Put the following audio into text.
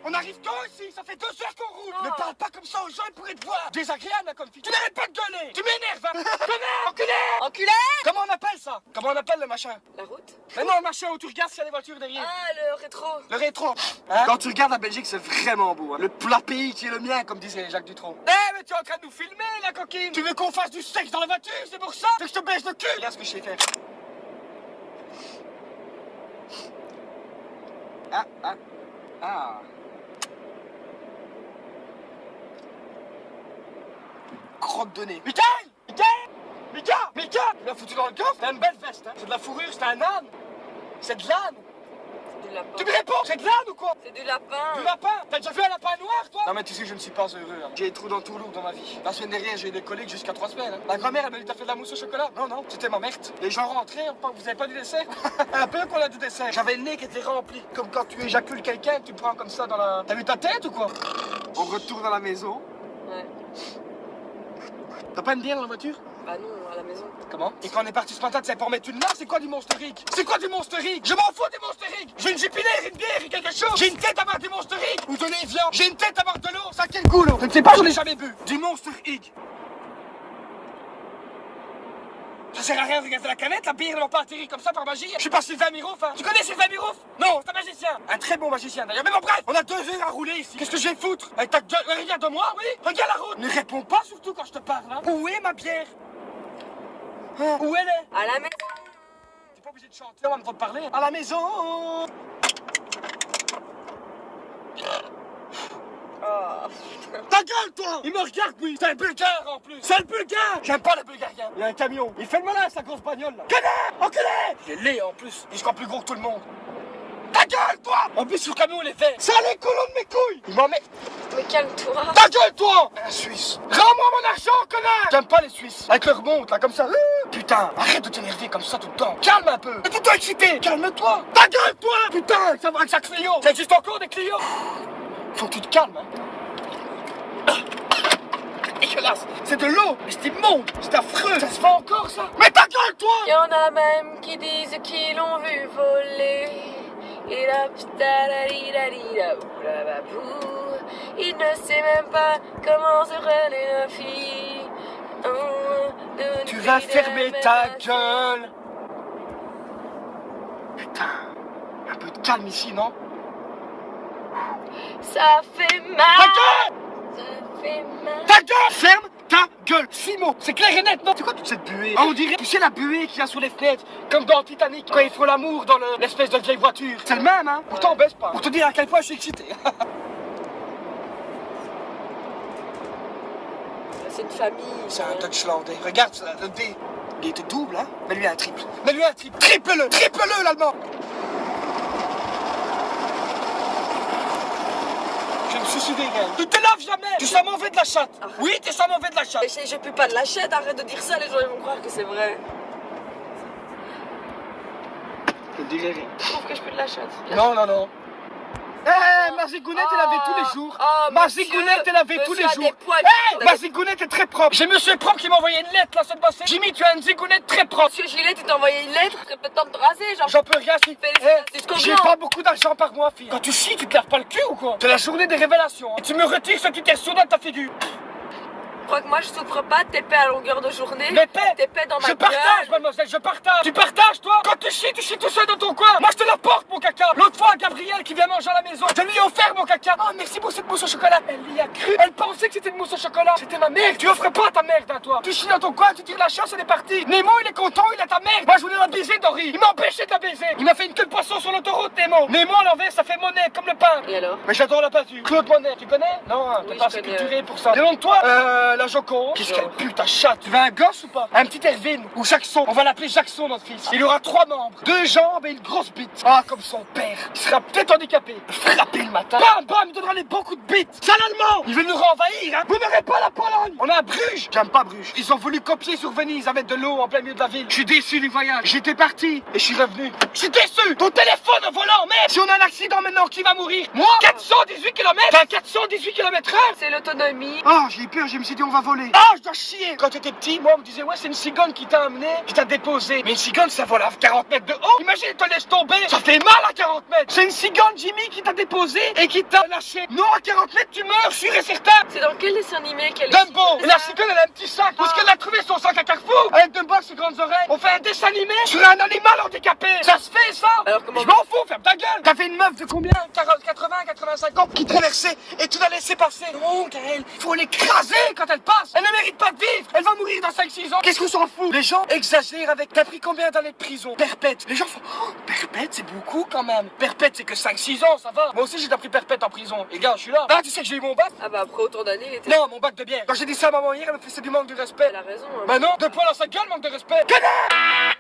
On arrive tôt ici, ça fait 2 heures qu'on roule. Ne parle pas comme ça aux gens, ils pourraient te voir. Désagréable là comme fille. Tu n'arrêtes pas de gueuler. Tu m'énerves, hein. Connard, enculé. Enculé! Comment on appelle ça? Comment on appelle le machin? La route? Mais non, le machin où tu regardes s'il y a des voitures derrière. Ah, le rétro. Le rétro. Hein? Quand tu regardes la Belgique, c'est vraiment beau. Hein? Le plat pays qui est le mien, comme disait Jacques Dutronc. Eh, mais tu es en train de nous filmer, la coquine. Tu veux qu'on fasse du sexe dans la voiture, c'est pour ça? Tu veux que je te baisse le cul? Regarde ce que je sais faire. Ah. Crotte de nez. Mika! Il l'a foutu dans le coffre. T'as une belle veste, hein. C'est de la fourrure, c'est un âne. C'est de l'âne. C'est du lapin. Tu me réponds, c'est de l'âne ou quoi? C'est du lapin. Du lapin? T'as déjà vu un lapin noir, toi? Non, mais tu sais, je ne suis pas heureux. Hein. J'ai des trous dans tout lourd dans ma vie. La semaine dernière, j'ai eu des coliques jusqu'à 3 semaines. Hein. Ma grand-mère, elle m'a dit, t'as fait de la mousse au chocolat? Non, c'était ma mère. Les gens rentraient, vous avez pas du dessert? Un peu qu'on a du dessert. J'avais le nez qui était rempli. Comme quand tu éjacules quelqu'un, tu prends comme ça dans la... T'as vu ta tête ou quoi? On retourne à la maison. Ouais. T'as pas une bière dans la voiture? Bah non, à la maison. Comment? Et quand on est parti ce matin, tu sais pour mettre une là, c'est quoi du Monster-Rick? C'est quoi du Monster-Rick? Je m'en fous des Monster-Rick! J'ai une Jupiler, une bière et quelque chose! J'ai une tête à boire du Monster-Rick! Ou de l'Evian! J'ai une tête à boire de l'eau! Ça a quel goût l'eau? Je ne sais pas, j'en ai jamais bu! Du Monster-Rick! Ça sert à rien de regarder la canette, la bière ne va pas atterrir comme ça par magie! Je suis pas Sylvain Mirouf, hein! Tu connais Sylvain Mirouf? Non, c'est un magicien! Un très bon magicien d'ailleurs, mais bon bref! On a 2 heures à rouler ici! Qu'est-ce que je vais foutre? Avec ta gueule, regarde-moi, oui? Regarde la route! Ne réponds pas surtout quand je te parle, hein! Où est ma bière? Hein? Où elle est? À la maison. T'es pas obligé de chanter, on va me faire parler. À la maison. Oh. Ta gueule, toi! Il me regarde, oui! C'est un bulgare en plus! C'est le bulgare! J'aime pas les bulgariens! Il y a un camion! Il fait le malin, sa grosse bagnole là! Connard! Enculé! Il est laid en plus! Il est encore plus gros que tout le monde! Ta gueule, toi! En plus, sur le camion, il est fait! Ça les colons de mes couilles! Il m'en met. Mais calme-toi. Ta gueule, toi! Un Suisse! Rends-moi mon argent, connard! J'aime pas les Suisses! Avec leur montre là, comme ça! Putain! Arrête de t'énerver comme ça tout le temps! Calme un peu! T'es tout le temps excité! Calme-toi! Ta gueule, toi! Putain! Ça va avec sa Clio! Ça existe encore des Clio? Faut que tu te calmes, hein! Dégueulasse! C'est de l'eau! Mais c'est immonde! C'est affreux! Ça se fait encore, ça! Mais ta gueule, toi! Y en a même qui disent qu'ils l'ont vu voler. Et la p'tadadidadida, oulababou. Il ne sait même pas comment se relaie la fille. Tu vas fermer ta gueule! Putain! Un peu de calme ici, non? Ça fait mal. Ta gueule! Ça fait mal. Ta gueule! Ferme ta gueule! 6 mots! C'est clair et net, non? C'est quoi toute cette buée? On dirait, tu sais, la buée qu'il y a sous les fenêtres, comme dans Titanic, quand ils font l'amour dans l'espèce de vieille voiture. C'est le même, hein? Pourtant, on baisse pas. Pour te dire à quel point je suis excité. C'est une famille. C'est un Deutschlandais. Regarde, le D. Il était double, hein? Mets-lui un triple. Mets-lui un triple. Triple-le! Triple-le, l'allemand! Je me suicider, elle. Tu te laves jamais! Tu sens mauvais de la chatte! Arrête. Oui, tu sens mauvais de la chatte! Mais je pue pas de la chatte, arrête de dire ça, les gens ils vont croire que c'est vrai. Je ne dirai rien. Je trouve que je pue de la chatte. Non. Eh, ma zigounette est lavée tous les jours. Ma zigounette est lavée tous les jours. Ma zigounette est très propre. J'ai monsieur propre qui m'a envoyé une lettre la semaine passée. Jimmy, tu as une zigounette très propre. Monsieur Gillet, tu t'as envoyé une lettre, c'est peut-être temps de te raser, genre. J'en peux rien, fille. Jusqu'au J'ai blanc. pas beaucoup d'argent par mois, fille. Quand tu chies, tu te laves pas le cul ou quoi? C'est la journée des révélations. Et tu me retires ce qui t'est sous dans ta figure. Je crois que moi je souffre pas de t'épée à longueur de journée. Mais paix! T'épée dans ma Je partage, mademoiselle, je partage! Tu partages, toi? Quand tu chies tout seul dans ton coin! Moi, je te l'apporte, mon caca! L'autre fois, Gabrielle qui vient manger à la maison, je lui ai offert mon caca! Oh, merci pour cette mousse au chocolat! Elle y a cru! Elle pensait que c'était une mousse au chocolat! C'était ma merde! Tu offres pas ta merde, hein, toi! Tu chies dans ton coin, tu tires la chasse, elle est partie! Nemo, il est content, il a ta merde! Moi, je voulais la baiser, Dory! Il m'a empêché de la baiser! Il m'a fait une queue de poisson sur l'autoroute, Nemo! Nemo, à l'envers, ça fait monnaie, comme le pain! Et alors? Mais j'adore la peinture! Claude Monet, tu connais? Non, hein, t'es Oui, pas je assez connais, culturé pour ça! Et donc, toi, la Joconde, qu'est-ce qu'elle pue ta chatte? Tu veux un gosse ou pas? Un petit Erwin ou Jackson? On va l'appeler Jackson, notre fils. Il aura 3 membres, 2 jambes et une grosse bite. Ah, comme son père. Il sera peut-être handicapé. Frapper le matin. Bam, bam, il donnera les bons coups de bite. Sale allemand! Ils veulent nous renvahir, hein? Vous n'aurez pas la Pologne! On est à Bruges! J'aime pas Bruges. Ils ont voulu copier sur Venise avec de l'eau en plein milieu de la ville. Je suis déçu du voyage. J'étais parti et je suis revenu. Je suis déçu! Ton téléphone! téléphone au volant, merde. Si on a un accident maintenant, qui va mourir? Moi? 418 km. T'as 418 km/h. C'est l'autonomie. Oh, j'ai eu peur, je me suis dit on va voler. Oh, je dois chier. Quand t'étais petit, moi on me disait ouais c'est une cigogne qui t'a amené, qui t'a déposé. Mais une cigogne ça vole à 40 mètres de haut. Imagine, elle te laisse tomber, ça fait mal à 40 mètres. C'est une cigogne Jimmy qui t'a déposé et qui t'a lâché. Non, à 40 mètres tu meurs, sûr et certain. C'est dans quel dessin animé qu'elle Dumbo. est Et la cigogne elle a un petit sac. Où est-ce qu'elle a trouvé son sac à Carrefour? Avec Dumbo avec ses grandes oreilles. On fait un dessin animé sur un animal handicapé. Ça se fait ça? Alors comment? Je m'en fous, ferme ta gueule. T'avais une meuf de combien? 80, 85 ans qui traversait et tu l'as laissé passer. Non, Gaël, faut l'écraser quand elle passe. Elle ne mérite pas de vivre. Elle va mourir dans 5-6 ans. Qu'est-ce qu'on s'en fout? Les gens exagèrent avec. T'as pris combien d'années de prison? Perpète. Les gens font oh, perpète, c'est beaucoup quand même. Perpète, c'est que 5-6 ans, ça va. Moi aussi, j'ai déjà pris perpète en prison. Et gars, je suis là. Ah, tu sais que j'ai eu mon bac? Ah bah après autant d'années, il était... Non, mon bac de bière. Quand j'ai dit ça à maman hier, elle me fait c'est du manque de respect. Elle a raison. Hein. Bah non, 2 points dans sa gueule, manque de respect. Connard!